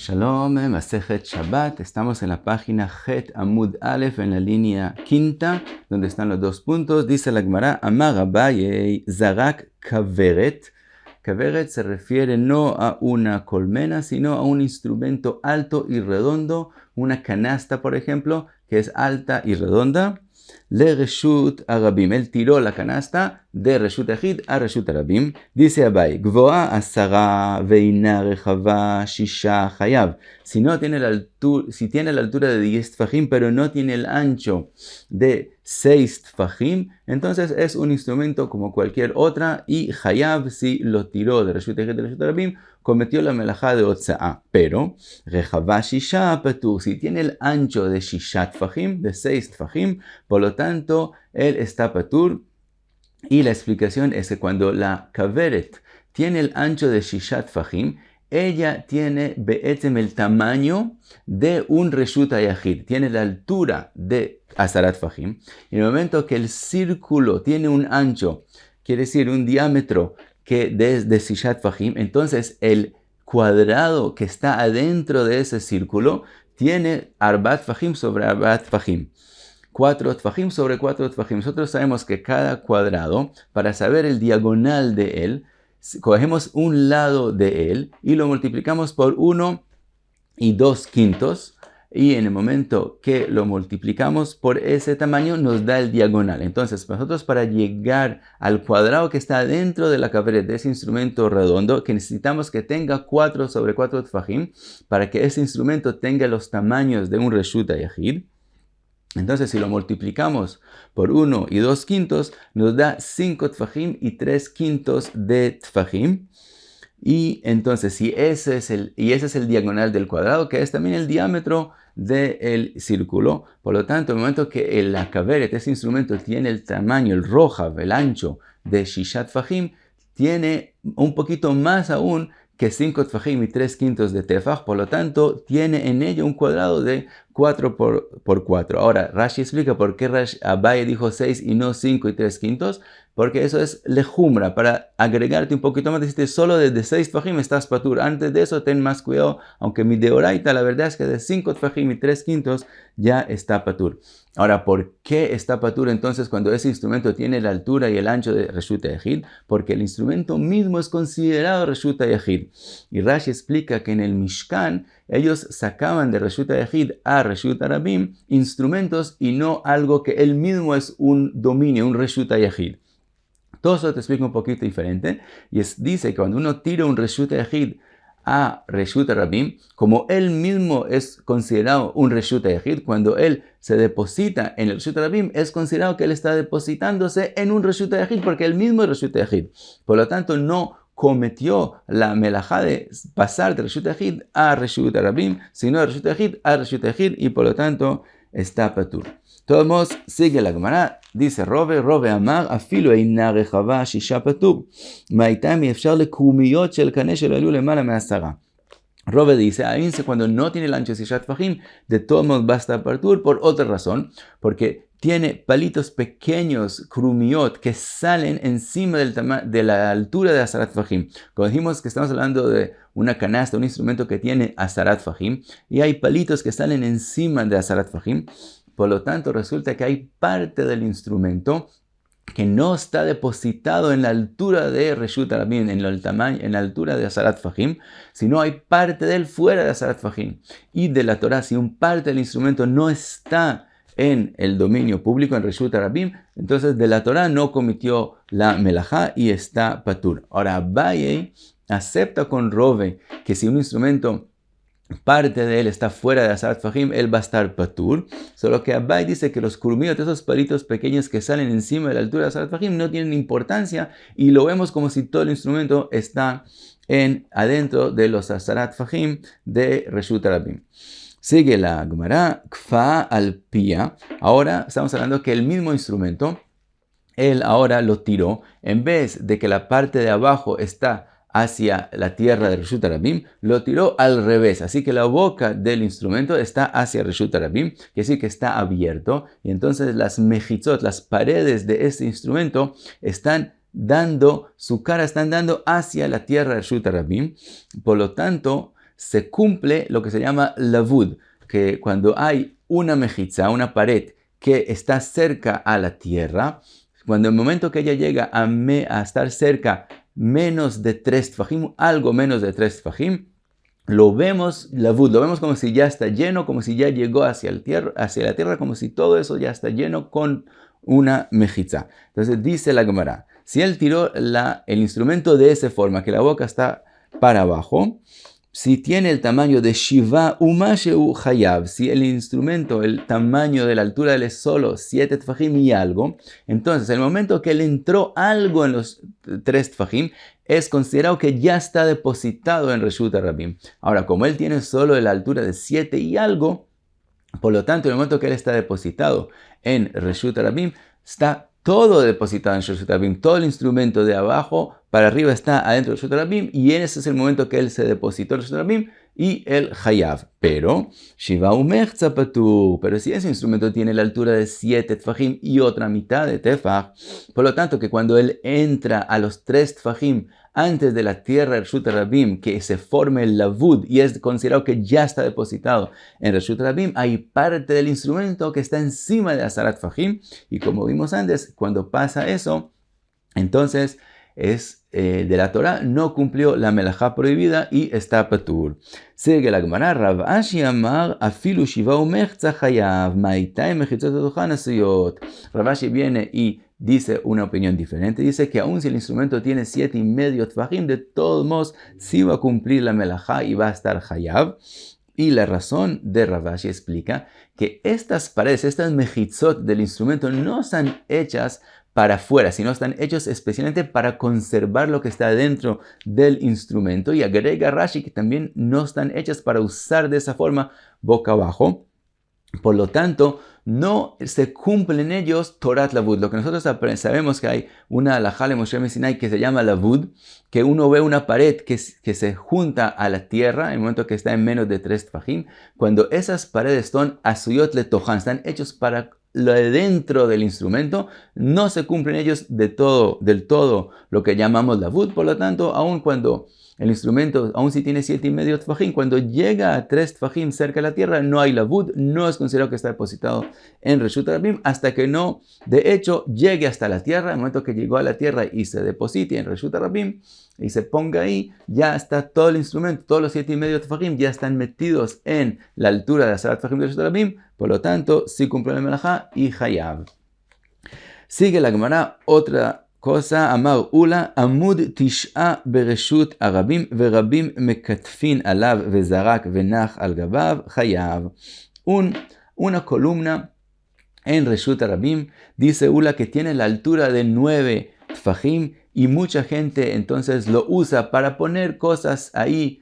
Shalom, Masejet Shabbat. Estamos en la página Het Amud Aleph, en la línea quinta, donde están los dos puntos. Dice la Gemara, Amar Abaye Zarak Kaveret. Kaveret se refiere no a una colmena, sino a un instrumento alto y redondo, una canasta, por ejemplo, que es alta y redonda. Le Reshut Arabim. Él tiró la canasta de Reshut Yahid a Reshut Arabim. Dice Abai, Gvoa asara veina rechava shisha chayav. Si tiene la altura de 10 tfajim, pero no tiene el ancho de 6 tfajim, entonces es un instrumento como cualquier otra, y chayav, si lo tiró de Reshut Yahid a Reshut Arabim, cometió la melajá de Otsa'a. Pero rechava shisha patur, si tiene el ancho de shisha tfajim, de 6 tfajim, por lo tanto, él está patur. Y la explicación es que cuando la kaveret tiene el ancho de shishat fajim, ella tiene be'etzem el tamaño de un reshut hayahid, tiene la altura de asarat fajim. En el momento que el círculo tiene un ancho, quiere decir un diámetro que de shishat fajim, entonces el cuadrado que está adentro de ese círculo tiene arbat fajim sobre arbat fajim. 4 tfajim sobre 4 tfajim. Nosotros sabemos que cada cuadrado, para saber el diagonal de él, cogemos un lado de él y lo multiplicamos por 1 y 2 quintos. Y en el momento que lo multiplicamos por ese tamaño, nos da el diagonal. Entonces, nosotros para llegar al cuadrado que está dentro de la kaveret, de ese instrumento redondo, que necesitamos que tenga 4 sobre 4 tfajim, para que ese instrumento tenga los tamaños de un reshut hayahid. Entonces, si lo multiplicamos por 1 y 2 quintos, nos da 5 tfajim y 3 quintos de tfajim. Y entonces, si ese es el diagonal del cuadrado, que es también el diámetro del círculo, por lo tanto, en el momento que la kaveret, ese instrumento, tiene el tamaño, el rojav, el ancho de shishat tfajim, tiene un poquito más aún que 5 tfajim y 3 quintos de tefaj, por lo tanto, tiene en ello un cuadrado de 4 por 4. Ahora, Rashi explica por qué Abaye dijo 6 y no 5 y 3 quintos, porque eso es lejumra, para agregarte un poquito más. Dijiste, solo desde 6 tfajim estás patur. Antes de eso, ten más cuidado, aunque mi deoraita, la verdad es que de 5 tfajim y 3 quintos ya está patur. Ahora, ¿por qué está patur entonces cuando ese instrumento tiene la altura y el ancho de Reshut Yahid? Porque el instrumento mismo es considerado Reshut Yahid. Y Rashi explica que en el Mishkan ellos sacaban de Reshut Yahid a Reshut Arabim instrumentos y no algo que él mismo es un dominio, un Reshut Yahid. Todo eso te explica un poquito diferente. Y dice que cuando uno tira un Reshut Yahid a Reshut Arabim, como él mismo es considerado un Reshut Yahid, cuando él se deposita en el Reshut Arabim, es considerado que él está depositándose en un Reshut Yahid, porque él mismo es Reshut Yahid. Por lo tanto, no cometió la melajá de pasar de Reshut Yahid a Reshut Arabim, sino de Reshut Yahid a Reshut Yahid, y por lo tanto está patur. De todos modos, sigue la Gemara, dice Rove Amar, afilo eina rechava shisha patur, maitam efshar lekrumiyot shel kaneh shelo lemala me'asara. Rove dice, cuando no tiene el ancho de shishat tfajim, de todos modos va a estar patur por otra razón, porque tiene palitos pequeños, krumiot, que salen encima de la altura de asarat tfajim. Como dijimos que estamos hablando de una canasta, un instrumento que tiene asarat tfajim, y hay palitos que salen encima de asarat tfajim. Por lo tanto, resulta que hay parte del instrumento que no está depositado en la altura de Reshut Arabim, en la altura de asarat tfajim, sino hay parte de él fuera de asarat tfajim. Y de la Torah, si un parte del instrumento no está en el dominio público, en Reshut Arabim, entonces de la Torah no cometió la melajá y está patur. Ahora, Abaye acepta con Rove que si un instrumento, parte de él está fuera de asarat tfajim, él va a estar patur. Solo que Abai dice que los kurmiot, esos palitos pequeños que salen encima de la altura de asarat tfajim, no tienen importancia y lo vemos como si todo el instrumento está adentro de los asarat tfajim de Reshut Arabim. Sigue la Gemara, Kfa al Pia. Ahora estamos hablando que el mismo instrumento, él ahora lo tiró, en vez de que la parte de abajo está hacia la tierra de Reshut Arabim, lo tiró al revés. Así que la boca del instrumento está hacia Reshut Arabim, quiere decir que está abierto. Y entonces las mejitzot, las paredes de este instrumento, están dando hacia la tierra de Reshut Arabim. Por lo tanto, se cumple lo que se llama lavud, que cuando hay una mejitza, una pared que está cerca a la tierra, cuando el momento que ella llega a estar cerca menos de 3 tfajim, algo menos de 3 tfajim, lo vemos lavud, lo vemos como si ya está lleno, como si ya llegó hacia la tierra, como si todo eso ya está lleno con una mejitza. Entonces dice la Gemara, si él tiró el instrumento de esa forma, que la boca está para abajo, si tiene el tamaño de Shiva Umasheu Hayav, si el instrumento, el tamaño de la altura de él es solo 7 tfajim y algo, entonces el momento que él entró algo en los 3 tfajim, es considerado que ya está depositado en Reshut HaRabim. Ahora, como él tiene solo la altura de 7 y algo, por lo tanto, en el momento que él está depositado en Reshut HaRabim, está todo depositado en Reshut HaRabim. Todo el instrumento de abajo para arriba está adentro de Reshut HaRabim, y ese es el momento que él se depositó en Reshut HaRabim y el Hayav. Pero, Shiva Umechza Patur, pero si ese instrumento tiene la altura de 7 tfajim y otra mitad de tefaj, por lo tanto que cuando él entra a los 3 tfajim antes de la tierra de Reshut HaRabim, que se forme el lavud y es considerado que ya está depositado en Reshut HaRabim, hay parte del instrumento que está encima de Asarat Fajim, y como vimos antes, cuando pasa eso, entonces es de la Torah, no cumplió la melajá prohibida y está patur. Sigue la Gemara, Rav Ashi amar afilu shiva umechza chayav maitai mechitzot aduchan asuyot. Rav Ashi viene y dice una opinión diferente, dice que aun si el instrumento tiene 7,5 tfajim, de todos modos sí va a cumplir la melajá y va a estar chayav. Y la razón de Rav Ashi explica que estas paredes, estas mechitzot del instrumento no están hechas para afuera, sino están hechos especialmente para conservar lo que está dentro del instrumento. Y agrega Rashi que también no están hechas para usar de esa forma boca abajo. Por lo tanto, no se cumple en ellos Torat Lavud. Lo que nosotros sabemos que hay una halajá de Moshe Sinai que se llama Lavud, que uno ve una pared que se junta a la tierra en el momento que está en menos de 3 tfajim. Cuando esas paredes son asuyot letohan, están hechos para lo de dentro del instrumento, no se cumplen ellos del todo lo que llamamos lavud. Por lo tanto, aun cuando el instrumento, aun si tiene 7,5 tfajim, cuando llega a 3 tfajim cerca de la tierra, no hay lavud, no es considerado que está depositado en Reshut HaRabim, hasta que no, de hecho, llegue hasta la tierra. En el momento que llegó a la tierra y se deposite en Reshut HaRabim y se ponga ahí, ya está todo el instrumento, todos los 7,5 tfajim ya están metidos en la altura de Asarat tfajim de Reshut HaRabim. Por lo tanto, sí cumple la melajá y hayav. Sigue la Gemara, otra cosa, Amar Ula, Amud Tish'a Bereshut HaRabim, Verabim Mekatfin Alav, Vezarak Venach Al Gabav, hayav. Una columna en Reshut HaRabim, dice Ula, que tiene la altura de 9 tfajim, y mucha gente entonces lo usa para poner cosas ahí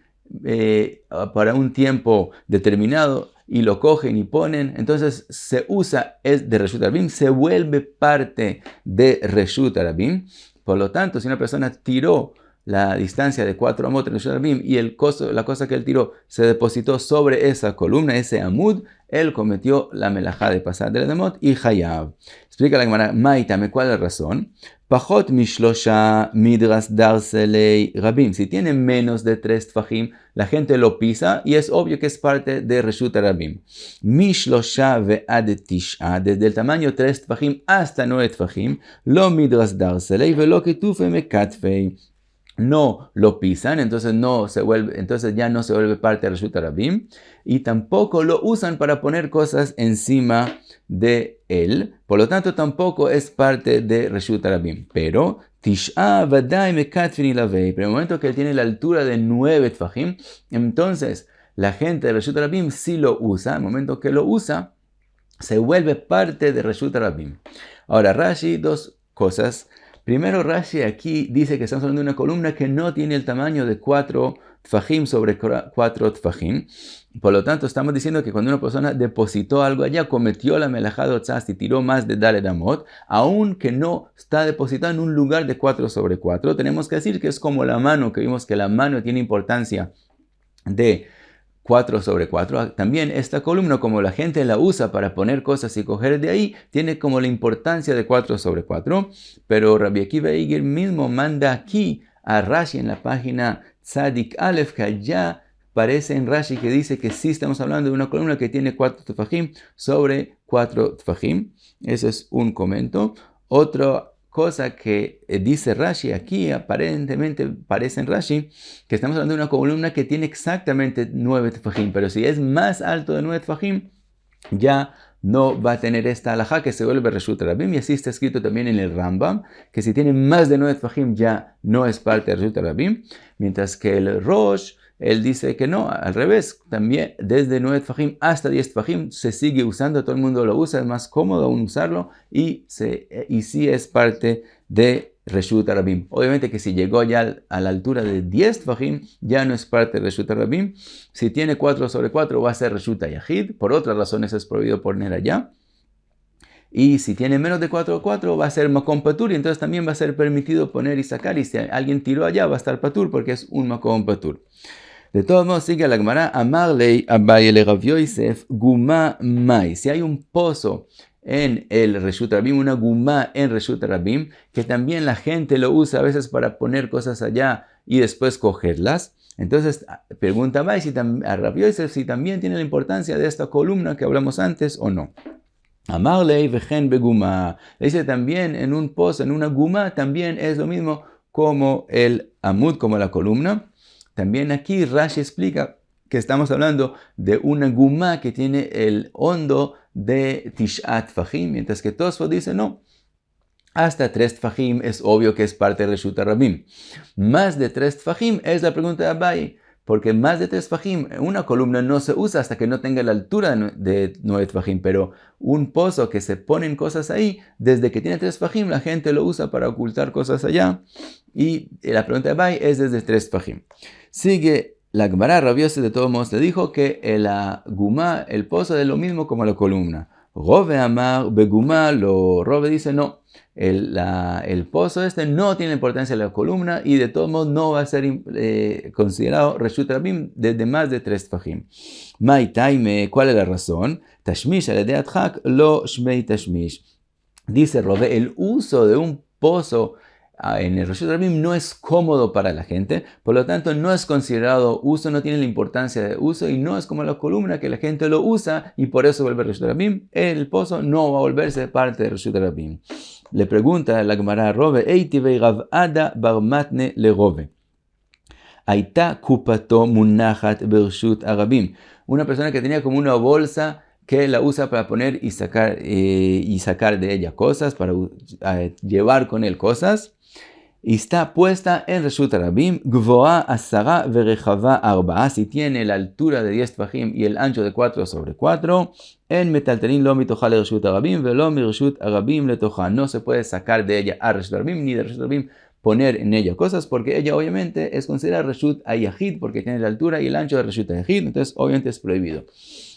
para un tiempo determinado, y lo cogen y ponen, entonces se usa, es de Reshut HaRabim, se vuelve parte de Reshut HaRabim. Por lo tanto, si una persona tiró la distancia de 4 amot en Reshut HaRabim y la cosa que él tiró se depositó sobre esa columna, ese amud, él cometió la melajá de pasar de la amot y hayav. Explica la Gemara, Maitame, ¿cuál es la razón? Pachot mishlosha midras darselei rabim. Si tiene menos de 3 tfajim, la gente lo pisa y es obvio que es parte de Reshut HaRabim. Mishlosha ve'ad tish'a, desde el tamaño 3 tfajim hasta 9 tfajim, lo midras darselei velo ketufe mekatfei. No lo pisan, entonces ya no se vuelve parte de Reshut HaRabim, y tampoco lo usan para poner cosas encima de él, por lo tanto tampoco es parte de Reshut HaRabim. Pero Tish'a vadai mekatfin ilavei, pero en el momento que él tiene la altura de 9 tfajim, entonces la gente de Reshut HaRabim sí lo usa. En el momento que lo usa, se vuelve parte de Reshut HaRabim. Ahora Rashi, dos cosas. Primero, Rashi aquí dice que estamos hablando de una columna que no tiene el tamaño de 4 tfajim sobre 4 tfajim. Por lo tanto, estamos diciendo que cuando una persona depositó algo allá, cometió la melajá de otzaz y tiró más de Daled Amot, aunque no está depositado en un lugar de 4 sobre 4, tenemos que decir que es como la mano, que vimos que la mano tiene importancia de 4 sobre 4. También esta columna, como la gente la usa para poner cosas y coger de ahí, tiene como la importancia de 4 sobre 4. Pero Rabbi Akiva Eiger mismo manda aquí a Rashi en la página Tzadik Aleph, que allá parece en Rashi que dice que sí estamos hablando de una columna que tiene 4 tefajim sobre 4 tefajim. Eso es un comento. Otra cosa que dice Rashi aquí, aparentemente parece en Rashi, que estamos hablando de una columna que tiene exactamente 9 tefajim, pero si es más alto de 9 tefajim, ya no va a tener esta halajá que se vuelve Reshut Rabim, y así está escrito también en el Rambam, que si tiene más de 9 tefajim ya no es parte de Reshut Rabim, mientras que el Rosh, él dice que no, al revés, también desde 9 tefajim hasta 10 tefajim se sigue usando, todo el mundo lo usa, es más cómodo aún usarlo, y sí es parte de Reshut Rabim. Obviamente que si llegó ya a la altura de 10 tefajim, ya no es parte de Reshut Rabim. Si tiene 4 sobre 4 va a ser Reshut Yahid, por otras razones es prohibido poner allá. Y si tiene menos de 4 sobre 4 va a ser Makom Patur, y entonces también va a ser permitido poner y sacar, y si alguien tiró allá va a estar Patur porque es un Makom Patur. De todos modos, sigue la Gemara, Amar lei Abaye le Rav Yosef, Guma Mai. Si hay un pozo en el Reshut Rabim, una gumá en Reshut Rabim, que también la gente lo usa a veces para poner cosas allá y después cogerlas. Entonces, pregunta a Rav Yosef si también tiene la importancia de esta columna que hablamos antes o no. Amar lei vechen begumá. Dice también en un pozo, en una gumá, también es lo mismo como el amud, como la columna. También aquí Rashi explica que estamos hablando de una gumá que tiene el hondo de Tishat Fajim, mientras que Tosfot dice no. Hasta 3 tfajim es obvio que es parte de Reshut Rabim. Más de 3 tfajim es la pregunta de Abaye, porque más de 3 tfajim, una columna no se usa hasta que no tenga la altura de 9 tfajim, pero un pozo que se ponen cosas ahí, desde que tiene 3 tfajim, la gente lo usa para ocultar cosas allá, y la pregunta de Abaye es desde 3 tfajim. Sigue la Gemara, Rav Yosef de todos modos le dijo que la gumá, el pozo, es lo mismo como la columna. Rove amar begumá, Rove dice no, el pozo no tiene importancia de la columna y de todos modos no va a ser considerado Reshut Rabim desde más de 3 tfajim. Mai taime, ¿cuál es la razón? Tashmish al adhak lo shmei tashmish. Dice Rove, el uso de un pozo en el Reshut Rabim no es cómodo para la gente, por lo tanto no es considerado uso, no tiene la importancia de uso y no es como la columna que la gente lo usa y por eso vuelve Reshut Rabim. El pozo no va a volverse parte de Reshut Rabim. Le pregunta la Gemara a Rove, Eitivei Rav Ada bar matne le Rove. Aita kupato munachat bershut Arabim. Una persona que tenía como una bolsa que la usa para poner y sacar de ella cosas, para llevar con él cosas. Y está puesta en Reshut Rabim, Gvoa Asara Verechava Arba'a, si tiene la altura de 10 tfajim y el ancho de 4 sobre 4, en Metaltelin lo mitoja le Reshut Rabim, velo mi Reshut Rabim le toja. No se puede sacar de ella a Reshut Rabim, ni de Reshut Rabim poner en ella cosas, porque ella obviamente es considerada Reshut Ayahid, porque tiene la altura y el ancho de Reshut Ayahid, entonces obviamente es prohibido.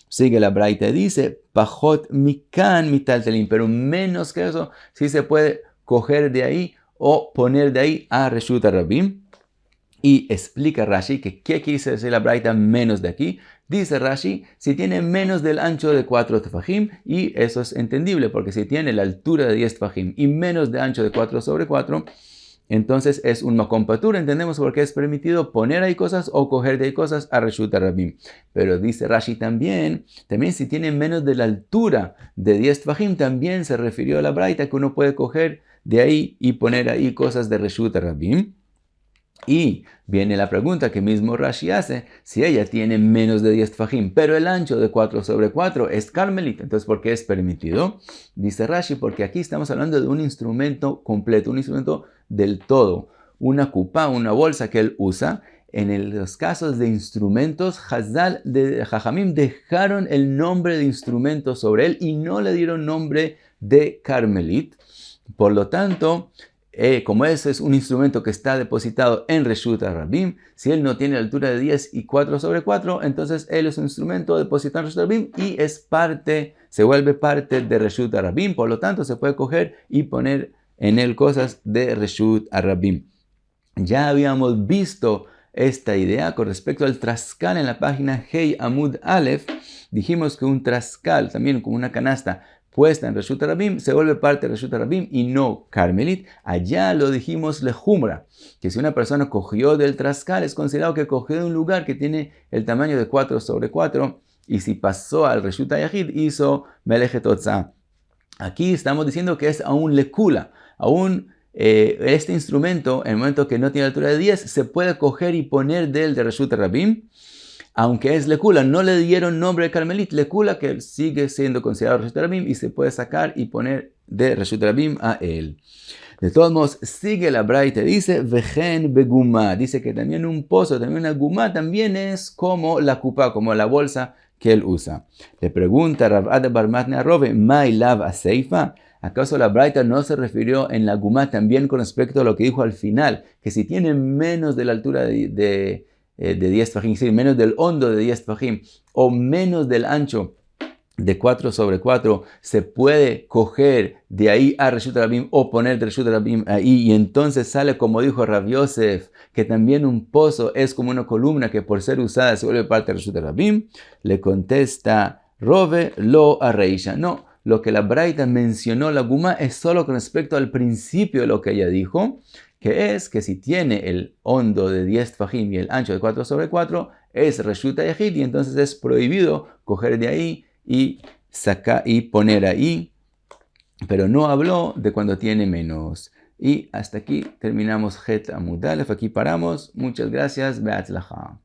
Sigue la braita, dice, Pajot mikan mitaltelin, pero menos que eso, sí se puede coger de ahí o poner de ahí a Reshut Rabim. Y explica Rashi que qué quise decir la braita menos de aquí. Dice Rashi, si tiene menos del ancho de 4 tefajim, y eso es entendible, porque si tiene la altura de 10 tefajim y menos de ancho de 4 sobre 4, entonces es un makom patur. Entendemos por qué es permitido poner ahí cosas o coger de ahí cosas a Reshut Rabim. Pero dice Rashi también si tiene menos de la altura de 10 tefajim, también se refirió a la braita que uno puede coger de ahí y poner ahí cosas de Reshut Rabim. Y viene la pregunta que mismo Rashi hace, si ella tiene menos de 10 tfajim, pero el ancho de 4 sobre 4 es carmelita, entonces ¿por qué es permitido? Dice Rashi, porque aquí estamos hablando de un instrumento completo, un instrumento del todo, una kupa, una bolsa que él usa. En los casos de instrumentos, Hazal de Jajamim dejaron el nombre de instrumento sobre él y no le dieron nombre de carmelit. Por lo tanto, como ese es un instrumento que está depositado en Reshut Rabim, si él no tiene la altura de 10 y 4 sobre 4, entonces él es un instrumento depositado en Reshut Rabim y se vuelve parte de Reshut Rabim, por lo tanto se puede coger y poner en él cosas de Reshut Rabim. Ya habíamos visto esta idea con respecto al trascal en la página Hei Amud Aleph. Dijimos que un trascal, también como una canasta, puesta en Reshut Rabim, se vuelve parte de Reshut Rabim y no Carmelit. Allá lo dijimos lejumra, que si una persona cogió del trascal, es considerado que cogió de un lugar que tiene el tamaño de 4/4, y si pasó al Reshut Hayahid, hizo Melejet Otzah. Aquí estamos diciendo que es aún lekula, aún este instrumento, en el momento que no tiene altura de 10, se puede coger y poner del de Reshut Rabim, aunque es lekula. No le dieron nombre de Carmelit, lekula, que sigue siendo considerado Reshut Rabim y se puede sacar y poner de Reshut Rabim a él. De todos modos, sigue la braita, dice Vejen begumá, dice que también un pozo, también una gumá, también es como la kupa, como la bolsa que él usa. Le pregunta Rav Ada bar Matnei Rove, ¿Mai lav aseifa? ¿Acaso la braita no se refirió en la gumá también con respecto a lo que dijo al final? Que si tiene menos de la altura de 10 tfajim, es decir, menos del hondo de 10 tfajim, o menos del ancho de 4/4, se puede coger de ahí a Reshut Rabim o poner de Reshut Rabim ahí, y entonces sale como dijo Rav Yosef, que también un pozo es como una columna que por ser usada se vuelve parte de Reshut Rabim. Le contesta Rove lo arreisha. No, lo que la braita mencionó la guma es solo con respecto al principio de lo que ella dijo, que es que si tiene el hondo de 10 tfajim y el ancho de 4/4, es Reshut Hayahid, y entonces es prohibido coger de ahí y sacar y poner ahí, pero no habló de cuando tiene menos. Y hasta aquí terminamos Het Amud Aleph, aquí paramos. Muchas gracias, Be'atzlacha.